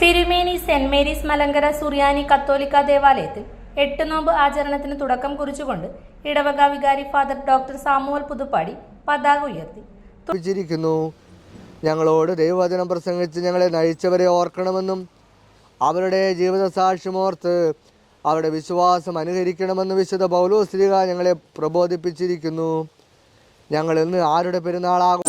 തിരുമേനി saint Mary's Malankara സുറിയാനി കത്തോലിക്ക ദേവാലയത്തിൽ 8 നോമ്പ് ആചരണത്തിന് തുടക്കം കുറിച്ചുകൊണ്ട് ഇടവക വികാരി ഫാദർ ഡോക്ടർ സാമുവൽ പുതുപ്പാടി പതാക ഉയർത്തി. ഞങ്ങളോട് ദൈവവചനം പ്രസംഗിച്ച് ഞങ്ങളെ നയിച്ചവരെ ഓർക്കണമെന്നും അവരുടെ ജീവിത സാക്ഷ്യമോർത്ത് അവരുടെ വിശ്വാസം അനുകരിക്കണമെന്ന് വിശുദ്ധ പൗലോസ് ശ്ലീഹ ഞങ്ങളെ പ്രബോധിപ്പിച്ചിരിക്കുന്നു. ഞങ്ങൾ ഇന്ന് ആരുടെ പെരുന്നാളാകും?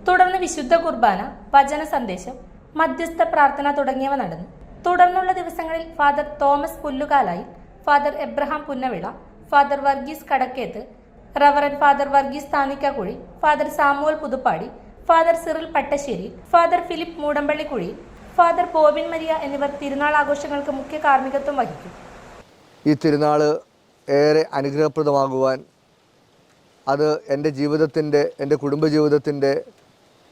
തുടർന്ന് വിശുദ്ധ കുർബാന, വചന സന്ദേശം, മധ്യസ്ഥ പ്രാർത്ഥന തുടങ്ങിയവ നടന്നു. തുടർന്നുള്ള ദിവസങ്ങളിൽ father Thomas Pullukalayi, father Abraham Punnavila, father Varghese Kadakketh, reverend father Varghese Thanikkakuzhi, father Samuel Puthuppadi, father Cyril Pattassery, father Philip Moodampallikuzhi, father Bobin Maria എന്നിവർ തിരുനാൾ ആഘോഷങ്ങൾക്ക് മുഖ്യ കാർമ്മികത്വം വഹിക്കും. ഈ തിരുനാൾ ഏറെ അനുഗ്രഹപ്രദമാകുവാൻ, അത് എൻ്റെ ജീവിതത്തിൻ്റെ, എൻ്റെ കുടുംബജീവിതത്തിൻ്റെ,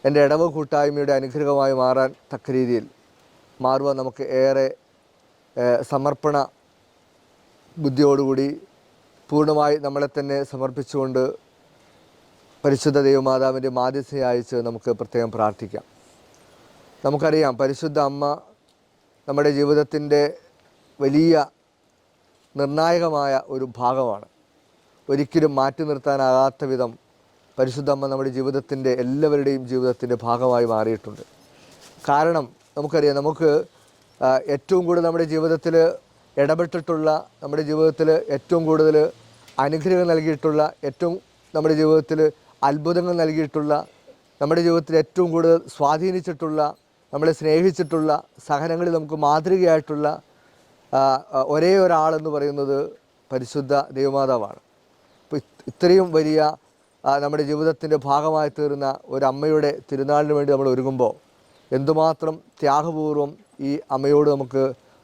എൻ്റെ ഇടവ കൂട്ടായ്മയുടെ അനുഗ്രഹമായി മാറാൻ തക്ക രീതിയിൽ മാറുവാൻ നമുക്ക് ഏറെ സമർപ്പണ ബുദ്ധിയോടുകൂടി പൂർണ്ണമായി നമ്മളെ തന്നെ സമർപ്പിച്ചുകൊണ്ട് പരിശുദ്ധ ദൈവമാതാവിൻ്റെ മാധ്യസ്ഥ അയച്ച് നമുക്ക് പ്രത്യേകം പ്രാർത്ഥിക്കാം. നമുക്കറിയാം, പരിശുദ്ധ അമ്മ നമ്മുടെ ജീവിതത്തിൻ്റെ വലിയ നിർണായകമായ ഒരു ഭാഗമാണ്. ഒരിക്കലും മാറ്റി നിർത്താനാകാത്ത വിധം പരിശുദ്ധ അമ്മ നമ്മുടെ ജീവിതത്തിൻ്റെ, എല്ലാവരുടെയും ജീവിതത്തിൻ്റെ ഭാഗമായി മാറിയിട്ടുണ്ട്. കാരണം നമുക്കറിയാം, നമുക്ക് ഏറ്റവും കൂടുതൽ നമ്മുടെ ജീവിതത്തിൽ ഇടപെട്ടിട്ടുള്ള, നമ്മുടെ ജീവിതത്തിൽ ഏറ്റവും കൂടുതൽ അനുഗ്രഹം നൽകിയിട്ടുള്ള, ഏറ്റവും നമ്മുടെ ജീവിതത്തിൽ അത്ഭുതങ്ങൾ നൽകിയിട്ടുള്ള, നമ്മുടെ ജീവിതത്തിൽ ഏറ്റവും കൂടുതൽ സ്വാധീനിച്ചിട്ടുള്ള, നമ്മളെ സ്നേഹിച്ചിട്ടുള്ള, സഹനങ്ങളിൽ നമുക്ക് മാതൃകയായിട്ടുള്ള ഒരേ ഒരാളെന്ന് പറയുന്നത് പരിശുദ്ധ ദൈവമാതാവാണ്. അപ്പോൾ ഇത്രയും വലിയ നമ്മുടെ ജീവിതത്തിൻ്റെ ഭാഗമായി തീർന്ന ഒരമ്മയുടെ തിരുനാളിന് വേണ്ടി നമ്മൾ ഒരുങ്ങുമ്പോൾ എന്തുമാത്രം ത്യാഗപൂർവം ഈ അമ്മയോട് നമുക്ക്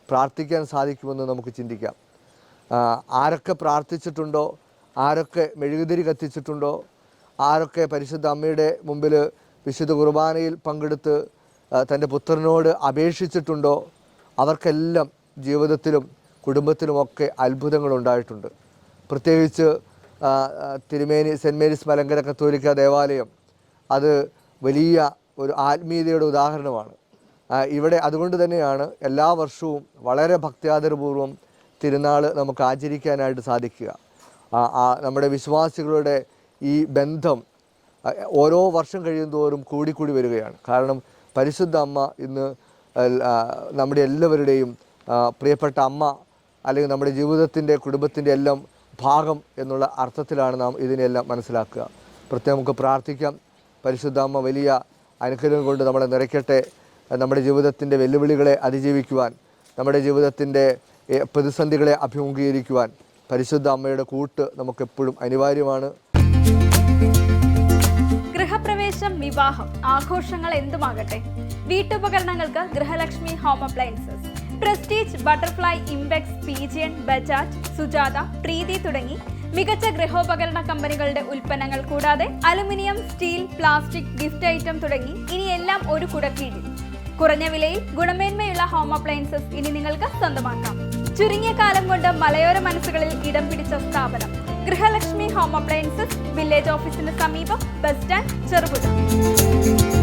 പ്രാർത്ഥിക്കാൻ സാധിക്കുമെന്ന് നമുക്ക് ചിന്തിക്കാം. ആരൊക്കെ പ്രാർത്ഥിച്ചിട്ടുണ്ടോ, ആരൊക്കെ മെഴുകുതിരി കത്തിച്ചിട്ടുണ്ടോ, ആരൊക്കെ പരിശുദ്ധ അമ്മയുടെ മുമ്പിൽ വിശുദ്ധ കുർബാനയിൽ പങ്കെടുത്ത് തൻ്റെ പുത്രനോട് അപേക്ഷിച്ചിട്ടുണ്ടോ, അവർക്കെല്ലാം ജീവിതത്തിലും കുടുംബത്തിലുമൊക്കെ അത്ഭുതങ്ങളുണ്ടായിട്ടുണ്ട്. പ്രത്യേകിച്ച് തിരുമേനി സെൻറ്റ് മേരീസ് മലങ്കര കത്തോലിക്ക ദേവാലയം അത് വലിയ ഒരു ആത്മീയതയുടെ ഉദാഹരണമാണ്. ഇവിടെ അതുകൊണ്ട് തന്നെയാണ് എല്ലാ വർഷവും വളരെ ഭക്ത്യാദരപൂർവ്വം തിരുനാൾ നമുക്ക് ആചരിക്കാനായിട്ട് സാധിക്കുക. നമ്മുടെ വിശ്വാസികളുടെ ഈ ബന്ധം ഓരോ വർഷം കഴിയുന്തോറും കൂടിക്കൂടി വരികയാണ്. കാരണം പരിശുദ്ധ അമ്മ ഇന്ന് നമ്മുടെ എല്ലാവരുടെയും പ്രിയപ്പെട്ട അമ്മ, അല്ലെങ്കിൽ നമ്മുടെ ജീവിതത്തിൻ്റെ, കുടുംബത്തിൻ്റെ എല്ലാം ഭാഗം എന്നുള്ള അർത്ഥത്തിലാണ് നാം ഇതിനെല്ലാം മനസ്സിലാക്കുക. പ്രത്യേകം നമുക്ക് പ്രാർത്ഥിക്കാം. പരിശുദ്ധ അമ്മ വലിയ അനുഗ്രഹം കൊണ്ട് നമ്മളെ നിറയ്ക്കട്ടെ. നമ്മുടെ ജീവിതത്തിൻ്റെ വെല്ലുവിളികളെ അതിജീവിക്കുവാൻ, നമ്മുടെ ജീവിതത്തിൻ്റെ പ്രതിസന്ധികളെ അഭിമുഖീകരിക്കുവാൻ പരിശുദ്ധ അമ്മയുടെ കൂട്ട് നമുക്കെപ്പോഴും അനിവാര്യമാണ്. ഗൃഹപ്രവേശം, വിവാഹം, ആഘോഷങ്ങൾ എന്തുമാകട്ടെ, വീട്ടുപകരണങ്ങൾക്ക് Grihalakshmi home appliances, Prestige, Butterfly, Impex, Pigeon, Bajaj, Sujata, Preethi തുടങ്ങി മികച്ച ഗൃഹോപകരണ കമ്പനികളുടെ ഉൽപ്പന്നങ്ങൾ കൂടാതെ aluminium, steel, plastic, gift item തുടങ്ങി ഇനിയെല്ലാം ഒരു കുടക്കീഴിൽ. കുറഞ്ഞ വിലയിൽ ഗുണമേന്മയുള്ള ഹോം അപ്ലയൻസസ് ഇനി നിങ്ങൾക്ക് സ്വന്തമാക്കാം. ചുരുങ്ങിയ കാലം കൊണ്ട് മലയോര മനസ്സുകളിൽ ഇടം പിടിച്ച സ്ഥാപനം ഗൃഹലക്ഷ്മി ഹോം അപ്ലയൻസസ്, വില്ലേജ് ഓഫീസിന് സമീപം, ബസ് സ്റ്റാൻഡ്, ചെറുപുഴ.